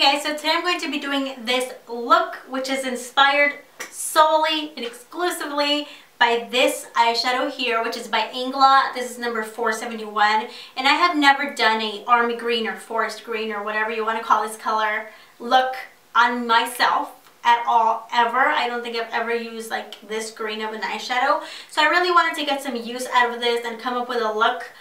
guys, so today I'm going to be doing this look, which is inspired solely and exclusively by this eyeshadow here, which is by Inglot. This is number 471, and I have never done a army green or forest green or whatever you want to call this color look on myself at all, ever. I don't think I've ever used like this green of an eyeshadow, so I really wanted to get some use out of this and come up with a look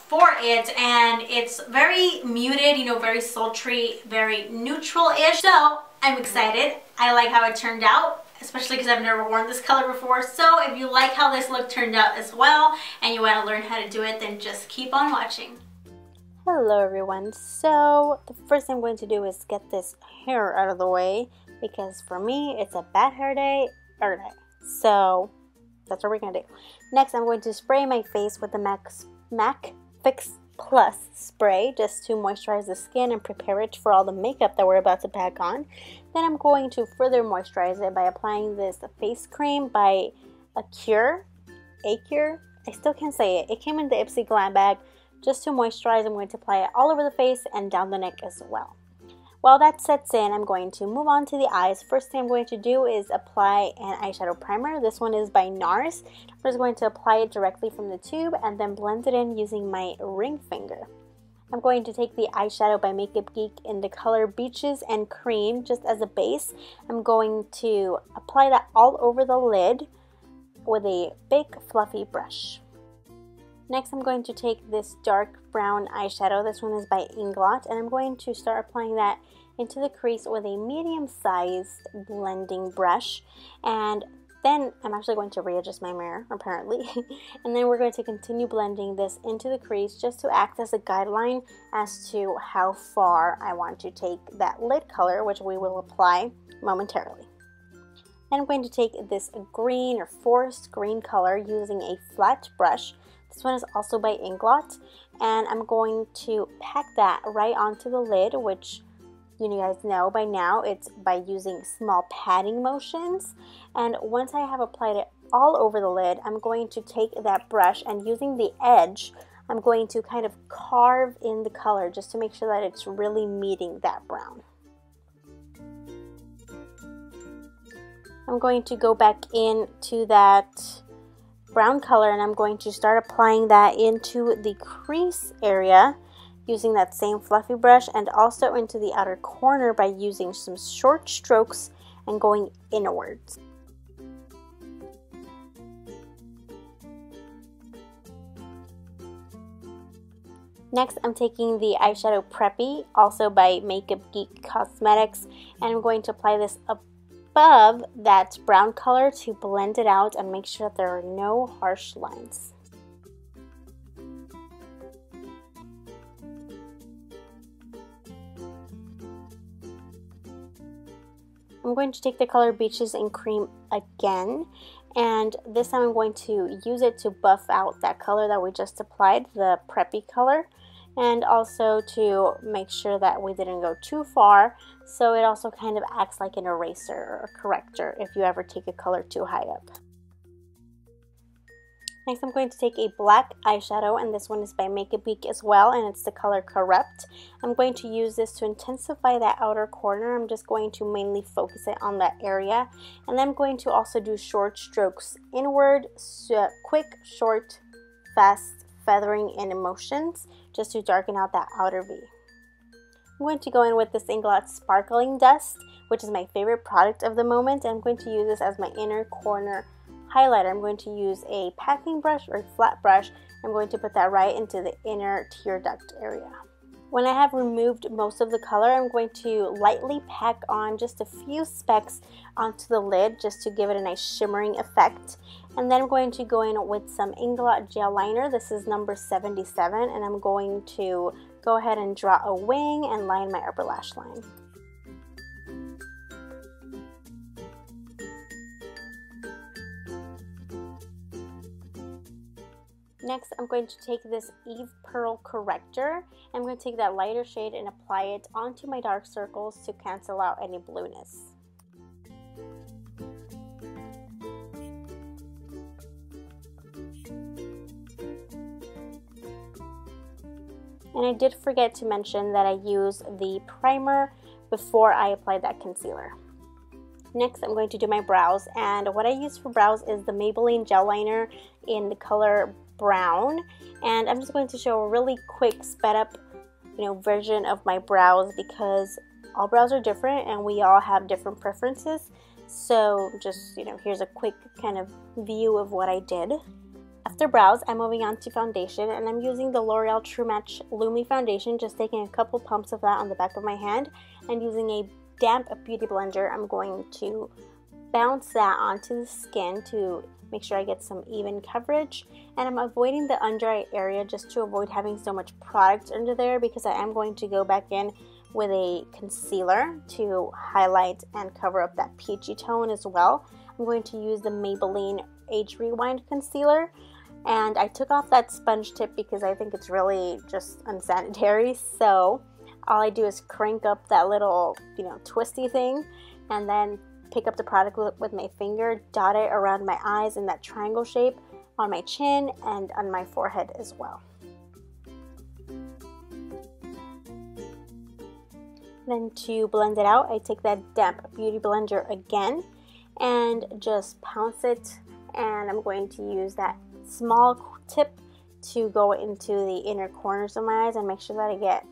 for it, and it's very muted, you know, very sultry, very neutral-ish. So I'm excited. I like how it turned out, especially because I've never worn this color before. So if you like how this look turned out as well and you want to learn how to do it, then just keep on watching. Hello everyone. So the first thing I'm going to do is get this hair out of the way, because for me it's a bad hair day every day. So that's what we're gonna do. Next, I'm going to spray my face with the MAC Fix Plus spray just to moisturize the skin and prepare it for all the makeup that we're about to pack on. Then I'm going to further moisturize it by applying this face cream by Acure. I still can't say it. It came in the Ipsy Glam bag. Just to moisturize, I'm going to apply it all over the face and down the neck as well. While that sets in, I'm going to move on to the eyes. First thing I'm going to do is apply an eyeshadow primer. This one is by Nars. I'm just going to apply it directly from the tube and then blend it in using my ring finger. I'm going to take the eyeshadow by Makeupgeek in the color Beaches and Cream just as a base. I'm going to apply that all over the lid with a big fluffy brush. Next, I'm going to take this dark brown eyeshadow. This one is by Inglot, and I'm going to start applying that into the crease with a medium-sized blending brush. And then I'm actually going to readjust my mirror, apparently. And then we're going to continue blending this into the crease just to act as a guideline as to how far I want to take that lid color, which we will apply momentarily. Then I'm going to take this green or forest green color using a flat brush. This one is also by Inglot, and I'm going to pack that right onto the lid, which you guys know by now it's by using small patting motions. And once I have applied it all over the lid, I'm going to take that brush and using the edge, I'm going to kind of carve in the color just to make sure that it's really meeting that brown. I'm going to go back into that brown color and I'm going to start applying that into the crease area using that same fluffy brush, and also into the outer corner by using some short strokes and going inwards. Next, I'm taking the eyeshadow Preppy, also by Makeupgeek Cosmetics, and I'm going to apply this above that brown color to blend it out and make sure that there are no harsh lines. I'm going to take the color Beaches and Cream again, and this time I'm going to use it to buff out that color that we just applied, the Preppy color, and also to make sure that we didn't go too far, so it also kind of acts like an eraser or a corrector if you ever take a color too high up. Next, I'm going to take a black eyeshadow, and this one is by Makeupgeek as well, and it's the color Corrupt. I'm going to use this to intensify that outer corner. I'm just going to mainly focus it on that area, and then I'm going to also do short strokes inward, so quick, short, fast feathering in motions just to darken out that outer V. I'm going to go in with this Inglot Sparkling Dust, which is my favorite product of the moment, and I'm going to use this as my inner corner highlighter. I'm going to use a packing brush or a flat brush. I'm going to put that right into the inner tear duct area. When I have removed most of the color, I'm going to lightly pack on just a few specks onto the lid just to give it a nice shimmering effect. And then I'm going to go in with some Inglot gel liner. This is number 77, and I'm going to go ahead and draw a wing and line my upper lash line. Next, I'm going to take this Eve Pearl Corrector. I'm going to take that lighter shade and apply it onto my dark circles to cancel out any blueness. And I did forget to mention that I use the primer before I apply that concealer. Next, I'm going to do my brows, and what I use for brows is the Maybelline gel liner in the color brown, and I'm just going to show a really quick sped up, version of my brows because all brows are different and we all have different preferences. So just, here's a quick kind of view of what I did. After brows, I'm moving on to foundation, and I'm using the L'Oreal True Match Lumi foundation, just taking a couple pumps of that on the back of my hand, and using a damp beauty blender, I'm going to bounce that onto the skin to make sure I get some even coverage. And I'm avoiding the under eye area just to avoid having so much product under there, because I am going to go back in with a concealer to highlight and cover up that peachy tone as well. I'm going to use the Maybelline Age Rewind concealer, and I took off that sponge tip because I think it's really just unsanitary. So all I do is crank up that little, twisty thing, and then pick up the product with my finger, dot it around my eyes in that triangle shape, on my chin, and on my forehead as well. Then to blend it out, I take that damp beauty blender again and just pounce it, and I'm going to use that small tip to go into the inner corners of my eyes and make sure that I get,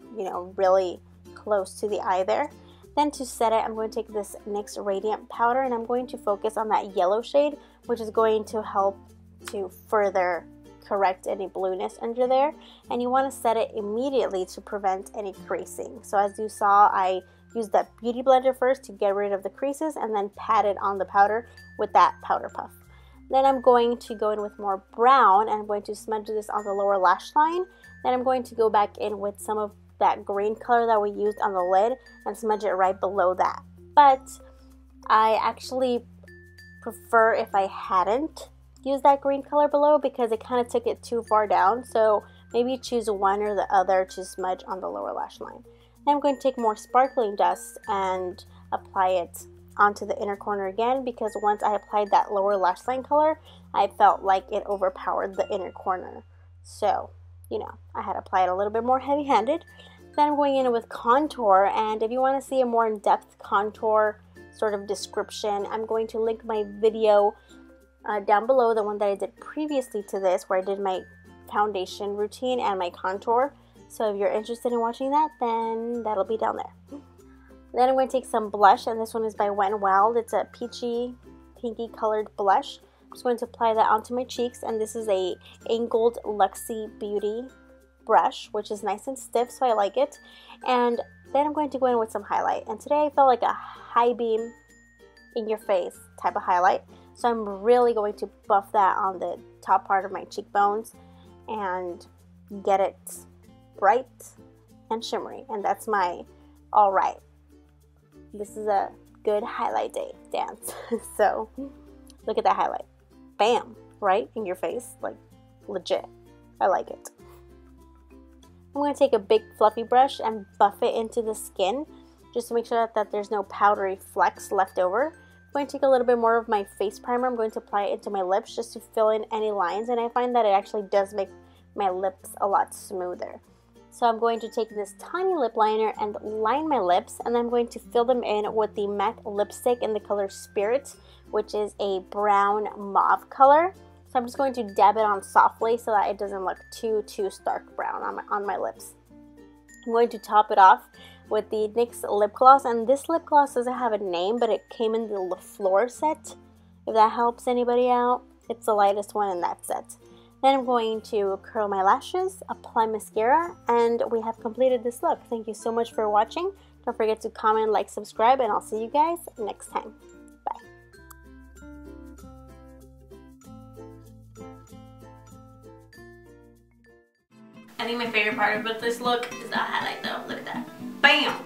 really close to the eye there. Then to set it, I'm going to take this NYX Radiant powder, and I'm going to focus on that yellow shade, which is going to help to further correct any blueness under there. And you want to set it immediately to prevent any creasing. So as you saw, I used that beauty blender first to get rid of the creases, and then pat it on the powder with that powder puff. Then I'm going to go in with more brown, and I'm going to smudge this on the lower lash line. Then I'm going to go back in with some of that green color that we used on the lid and smudge it right below that. But I actually prefer if I hadn't used that green color below, because it kind of took it too far down. So maybe choose one or the other to smudge on the lower lash line. Then I'm going to take more sparkling dust and apply it onto the inner corner again, because once I applied that lower lash line color, I felt like it overpowered the inner corner. So, I had to apply it a little bit more heavy-handed. Then I'm going in with contour, and if you want to see a more in-depth contour sort of description, I'm going to link my video down below, the one that I did previously to this, where I did my foundation routine and my contour. So if you're interested in watching that, then that'll be down there. Then I'm going to take some blush, and this one is by Wet n Wild. It's a peachy, pinky colored blush. I'm just going to apply that onto my cheeks, and this is a angled Luxie Beauty brush, which is nice and stiff, so I like it. And then I'm going to go in with some highlight, and today I felt like a high beam in your face type of highlight, so I'm really going to buff that on the top part of my cheekbones and get it bright and shimmery. And that's my all right, this is a good highlight day dance. So look at that highlight, bam, right in your face, like legit. I like it. I'm going to take a big fluffy brush and buff it into the skin, just to make sure that there's no powdery flecks left over. I'm going to take a little bit more of my face primer. I'm going to apply it into my lips just to fill in any lines, and I find that it actually does make my lips a lot smoother. So I'm going to take this tiny lip liner and line my lips, and then I'm going to fill them in with the MAC lipstick in the color Spirit, which is a brown mauve color. So I'm just going to dab it on softly so that it doesn't look too stark brown on my lips. I'm going to top it off with the NYX lip gloss, and this lip gloss doesn't have a name, but it came in the Fleur set, if that helps anybody out. It's the lightest one in that set. Then I'm going to curl my lashes, apply mascara, and we have completed this look. Thank you so much for watching. Don't forget to comment, like, subscribe, and I'll see you guys next time. Bye. I think my favorite part about this look is the highlight though. Look at that. Bam!